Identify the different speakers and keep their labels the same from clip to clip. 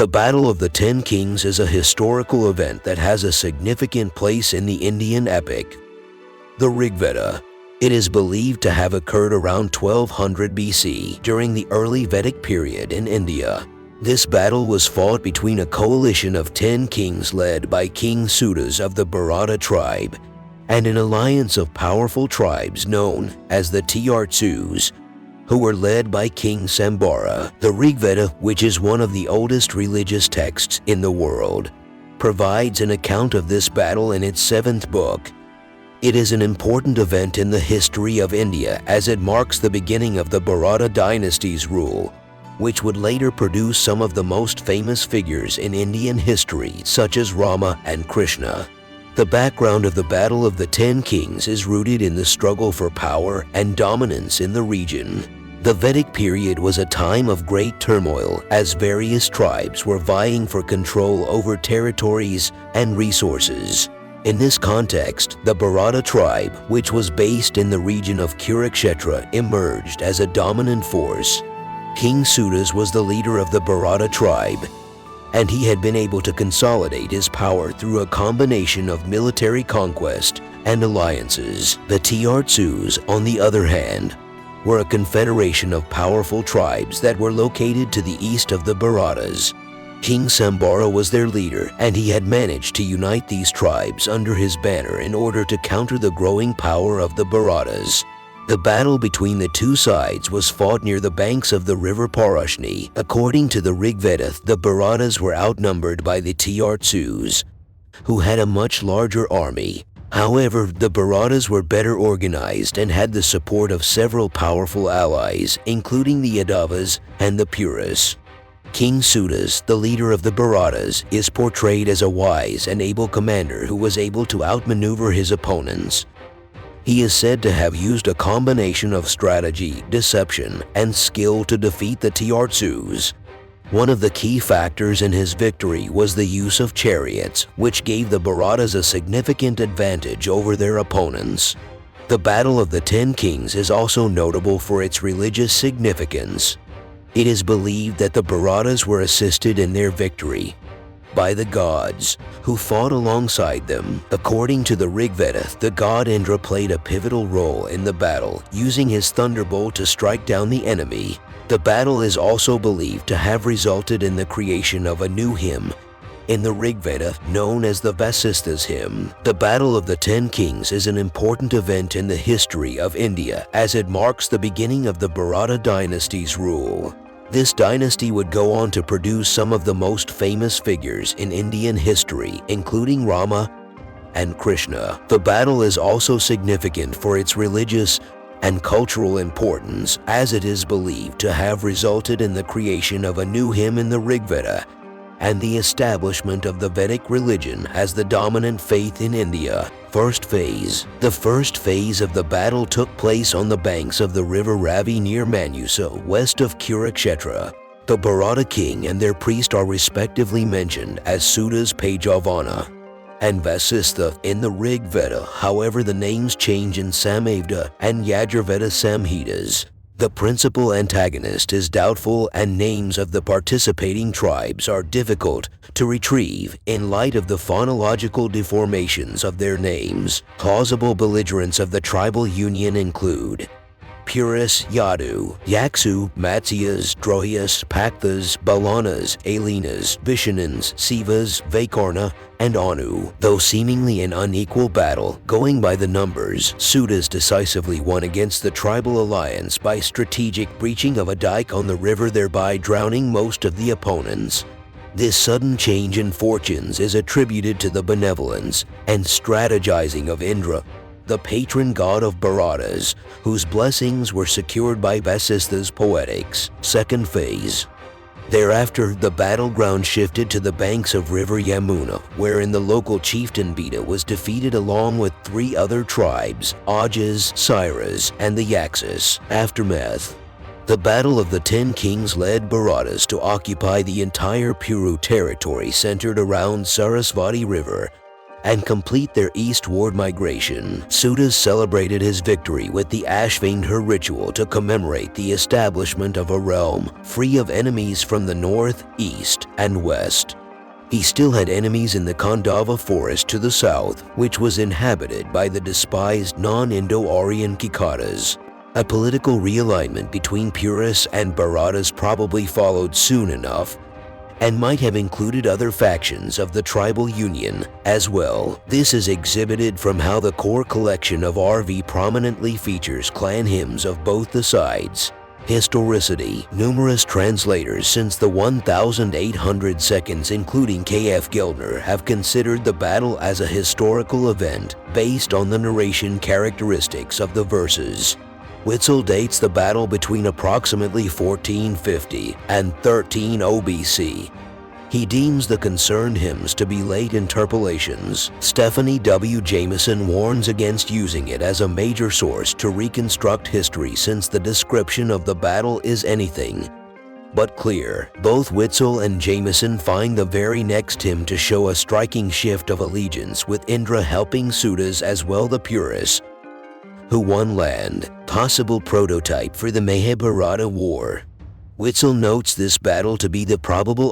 Speaker 1: The Battle of the Ten Kings is a historical event that has a significant place in the Indian epic, the Rigveda. It is believed to have occurred around 1200 BC during the early Vedic period in India. This battle was fought between a coalition of 10 kings led by King Sudas of the Bharata tribe and an alliance of powerful tribes known as the Tirtsus, who were led by King Sambara. The Rigveda, which is one of the oldest religious texts in the world, provides an account of this battle in its 7th book. It is an important event in the history of India as it marks the beginning of the Bharata dynasty's rule, which would later produce some of the most famous figures in Indian history such as Rama and Krishna. The background of the Battle of the Ten Kings is rooted in the struggle for power and dominance in the region. The Vedic period was a time of great turmoil as various tribes were vying for control over territories and resources. In this context, the Bharata tribe, which was based in the region of Kurukshetra, emerged as a dominant force. King Sudas was the leader of the Bharata tribe, and he had been able to consolidate his power through a combination of military conquest and alliances. The Tirtsus, on the other hand, were a confederation of powerful tribes that were located to the east of the Bharatas. King Sambara was their leader, and he had managed to unite these tribes under his banner in order to counter the growing power of the Bharatas. The battle between the two sides was fought near the banks of the river Parashni. According to the Rigveda, the Bharatas were outnumbered by the Tirtsus, who had a much larger army. However, the Bharatas were better organized and had the support of several powerful allies, including the Yadavas and the Puris. King Sudas, the leader of the Bharatas, is portrayed as a wise and able commander who was able to outmaneuver his opponents. He is said to have used a combination of strategy, deception, and skill to defeat the Tirtsus. One of the key factors in his victory was the use of chariots, which gave the Bharatas a significant advantage over their opponents. The Battle of the Ten Kings is also notable for its religious significance. It is believed that the Bharatas were assisted in their victory by the gods, who fought alongside them. According to the Rigveda, the god Indra played a pivotal role in the battle, using his thunderbolt to strike down the enemy. The battle is also believed to have resulted in the creation of a new hymn in the Rigveda known as the Vasisthas hymn. The Battle of the Ten Kings is an important event in the history of India as it marks the beginning of the Bharata dynasty's rule. This dynasty would go on to produce some of the most famous figures in Indian history, including Rama and Krishna. The battle is also significant for its religious and cultural importance, as it is believed to have resulted in the creation of a new hymn in the Rigveda and the establishment of the Vedic religion as the dominant faith in India. First phase. The first phase of the battle took place on the banks of the river Ravi near Manusa, west of Kurukshetra. The Bharata king and their priest are respectively mentioned as Sudas Pajavana and Vasistha in the Rig Veda. However, the names change in Samaveda and Yajurveda Samhitas. The principal antagonist is doubtful, and names of the participating tribes are difficult to retrieve in light of the phonological deformations of their names. Plausible belligerents of the tribal union include Puris, Yadu, Yaksu, Matsyas, Drohyas, Pakthas, Balanas, Alinas, Vishanans, Sivas, Vaikarna, and Anu. Though seemingly an unequal battle, going by the numbers, Sudas decisively won against the tribal alliance by strategic breaching of a dike on the river, thereby drowning most of the opponents. This sudden change in fortunes is attributed to the benevolence and strategizing of Indra, the patron god of Bharatas, whose blessings were secured by Vasistha's poetics. Second phase. Thereafter, the battleground shifted to the banks of river Yamuna, wherein the local chieftain Bida was defeated along with 3 other tribes, Ajas, Sairas, and the Yaksis. Aftermath. The Battle of the Ten Kings led Bharatas to occupy the entire Puru territory centered around Sarasvati River, and complete their eastward migration. Sudas celebrated his victory with the Ashvandher ritual to commemorate the establishment of a realm free of enemies from the north, east, and west. He still had enemies in the Khandava forest to the south, which was inhabited by the despised non-Indo-Aryan Kikatas. A political realignment between Puris and Bharatas probably followed soon enough, and might have included other factions of the tribal union as well. This is exhibited from how the core collection of RV prominently features clan hymns of both the sides. Historicity. Numerous translators since the 1800 seconds, including K.F. Geldner, have considered the battle as a historical event based on the narration characteristics of the verses. Witzel dates the battle between approximately 1450 and 1300 BC. He deems the concerned hymns to be late interpolations. Stephanie W. Jameson warns against using it as a major source to reconstruct history since the description of the battle is anything but clear. Both Witzel and Jameson find the very next hymn to show a striking shift of allegiance, with Indra helping Sudas as well the Puris, who won land, possible prototype for the Mahabharata War. Witzel notes this battle to be the probable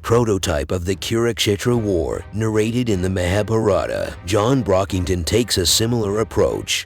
Speaker 1: prototype of the Kurukshetra War narrated in the Mahabharata. John Brockington takes a similar approach.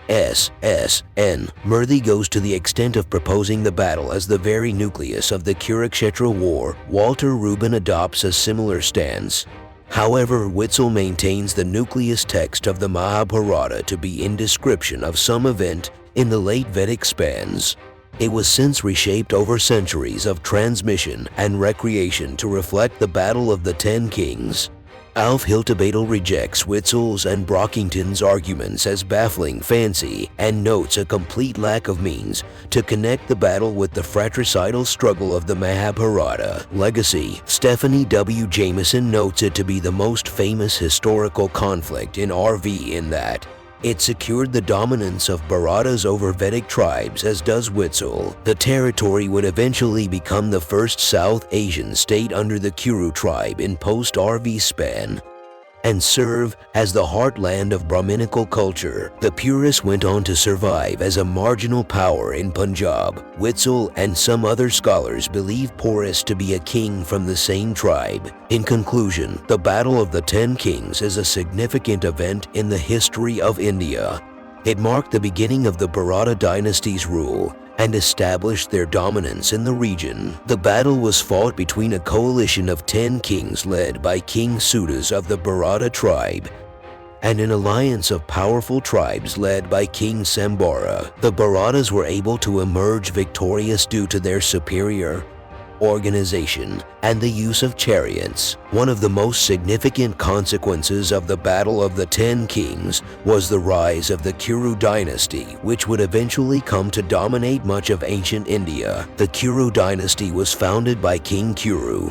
Speaker 1: S.S.N. Murthy goes to the extent of proposing the battle as the very nucleus of the Kurukshetra War. Walter Rubin adopts a similar stance. However, Witzel maintains the nucleus text of the Mahabharata to be in description of some event in the late Vedic spans. It was since reshaped over centuries of transmission and recreation to reflect the Battle of the Ten Kings. Alf Hiltebadel rejects Witzel's and Brockington's arguments as baffling fancy and notes a complete lack of means to connect the battle with the fratricidal struggle of the Mahabharata. Legacy. Stephanie W. Jameson notes it to be the most famous historical conflict in RV in that it secured the dominance of Bharatas over Vedic tribes, as does Witzel. The territory would eventually become the first South Asian state under the Kuru tribe in post-RV span, and serve as the heartland of Brahminical culture. The Puris went on to survive as a marginal power in Punjab. Witzel and some other scholars believe Porus to be a king from the same tribe. In conclusion, the Battle of the Ten Kings is a significant event in the history of India. It marked the beginning of the Bharata dynasty's rule and established their dominance in the region. The battle was fought between a coalition of 10 kings led by King Sudas of the Bharata tribe and an alliance of powerful tribes led by King Sambara. The Bharatas were able to emerge victorious due to their superior organization and the use of chariots. One of the most significant consequences of the Battle of the Ten Kings was the rise of the Kuru dynasty, which would eventually come to dominate much of ancient India. The Kuru dynasty was founded by King Kuru,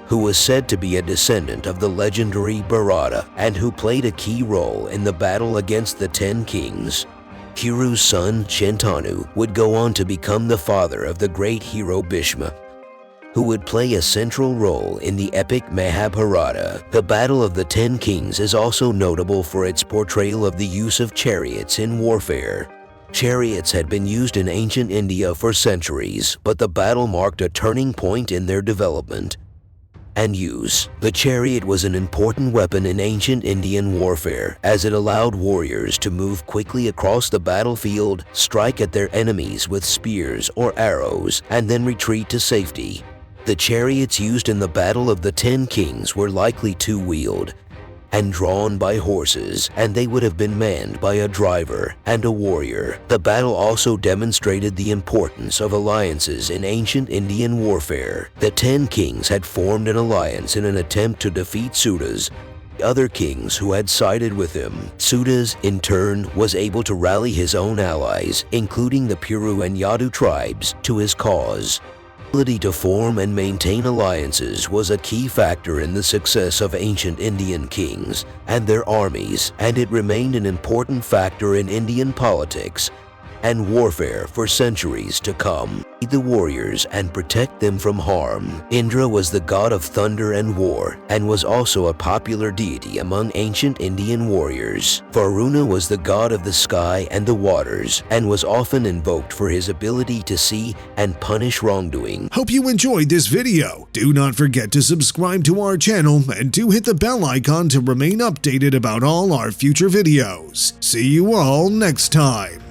Speaker 1: who was said to be a descendant of the legendary Bharata and who played a key role in the battle against the Ten Kings. Kuru's son, Shantanu, would go on to become the father of the great hero Bhishma, who would play a central role in the epic Mahabharata. The Battle of the Ten Kings is also notable for its portrayal of the use of chariots in warfare. Chariots had been used in ancient India for centuries, but the battle marked a turning point in their development and use. The chariot was an important weapon in ancient Indian warfare, as it allowed warriors to move quickly across the battlefield, strike at their enemies with spears or arrows, and then retreat to safety. The chariots used in the Battle of the Ten Kings were likely two-wheeled and drawn by horses, and they would have been manned by a driver and a warrior. The battle also demonstrated the importance of alliances in ancient Indian warfare. The Ten Kings had formed an alliance in an attempt to defeat Sudas, other kings who had sided with him. Sudas, in turn, was able to rally his own allies, including the Puru and Yadu tribes, to his cause. The ability to form and maintain alliances was a key factor in the success of ancient Indian kings and their armies, and it remained an important factor in Indian politics and warfare for centuries to come. the warriors and protect them from harm. Indra was the god of thunder and war and was also a popular deity among ancient Indian warriors. Varuna was the god of the sky and the waters and was often invoked for his ability to see and punish wrongdoing.
Speaker 2: Hope you enjoyed this video. Do not forget to subscribe to our channel and to hit the bell icon to remain updated about all our future videos. See you all next time.